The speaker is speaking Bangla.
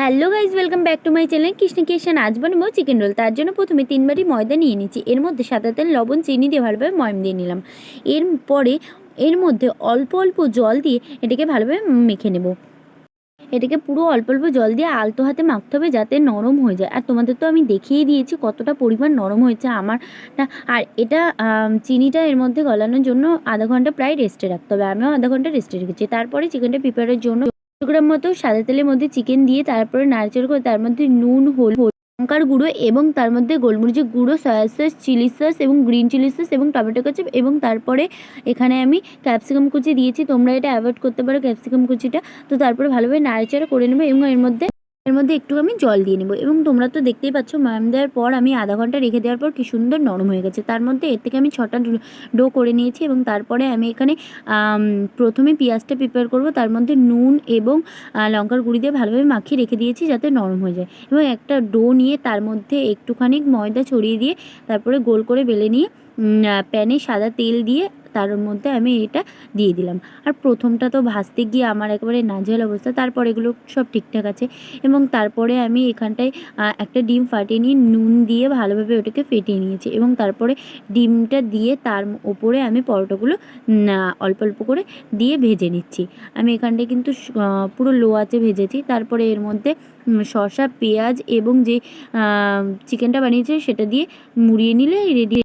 Hello guys, welcome back to my channel Krishna Kishan. আজ বানাবো চিকেন রোল। তার জন্য প্রথমে 3 বাটি ময়দা নিয়ে নিচ্ছি। এর মধ্যে সাদা তেল, লবণ, চিনি দিয়ে ভালোভাবে ময়াম দিয়ে নিলাম। এরপরে এর মধ্যে অল্প অল্প জল দিয়ে এটাকে ভালোভাবে মেখে নেব। এটাকে পুরো অল্প অল্প জল দিয়ে আলতো হাতে মাখতে হবে যাতে নরম হয়ে যায়। আর তোমাদের তো আমি দেখিয়ে দিয়েছি কতটা পরিমাণ নরম হয়েছে আমারটা। আর এটা চিনিটা এর মধ্যে গলানোর জন্য আধা ঘন্টা প্রায় রেস্টে রাখতে হবে। আমিও আধা ঘন্টা রেস্টে রেখেছি। তারপরে চিকেনটা প্রিপারের জন্য গ্রাম মতো সাদা তেলের মধ্যে চিকেন দিয়ে তারপরে নাড়াচাড়া করে তার মধ্যে নুন, হলুদ, লঙ্কার গুঁড়ো এবং তার মধ্যে গোলমরিচের গুঁড়ো, সয়া সস, চিলি সস এবং গ্রিন চিলি সস এবং টমেটো কেচাপ এবং তারপরে এখানে আমি ক্যাপসিকাম কুচি দিয়েছি। তোমরা এটা অ্যাভয়েড করতে পারো ক্যাপসিকাম কুচিটা। তো তারপরে ভালোভাবে নাড়াচাড়া করে নেবো এবং এর মধ্যে একটু আমি জল দিয়ে নেবো। এবং তোমরা তো দেখতেই পাচ্ছ ময়াম দেওয়ার পর আমি আধা ঘন্টা রেখে দেওয়ার পর কি সুন্দর নরম হয়ে গেছে। তার মধ্যে এর থেকে আমি 6টা ডো করে নিয়েছি এবং তারপরে আমি এখানে প্রথমে পেঁয়াজটা প্রিপেয়ার করব। তার মধ্যে নুন এবং লঙ্কার গুঁড়ি দিয়ে ভালোভাবে মাখিয়ে রেখে দিয়েছি যাতে নরম হয়ে যায়। এবং একটা ডো নিয়ে তার মধ্যে একটুখানি ময়দা ছড়িয়ে দিয়ে তারপরে গোল করে বেলে নিয়ে প্যানে সাদা তেল দিয়ে তার মধ্যে আমি এটা দিয়ে দিলাম। আর প্রথমটা তো ভাজতে গিয়ে আমার একেবারে নাজেহাল অবস্থা। তারপর এগুলো সব ঠিকঠাক আছে এবং তারপরে আমি এখানটায় একটা ডিম ফাটিয়ে নিয়ে নুন দিয়ে ভালোভাবে ওটাকে ফেটিয়ে নিয়েছি এবং তারপরে ডিমটা দিয়ে তার ওপরে আমি পরোটাগুলো অল্প অল্প করে দিয়ে ভেজে নিচ্ছি। আমি এখানটায় কিন্তু পুরো লো আঁচে ভেজেছি। তারপরে এর মধ্যে শসা, পেঁয়াজ এবং যে চিকেনটা বানিয়েছি সেটা দিয়ে মুড়িয়ে নিলে রেডি।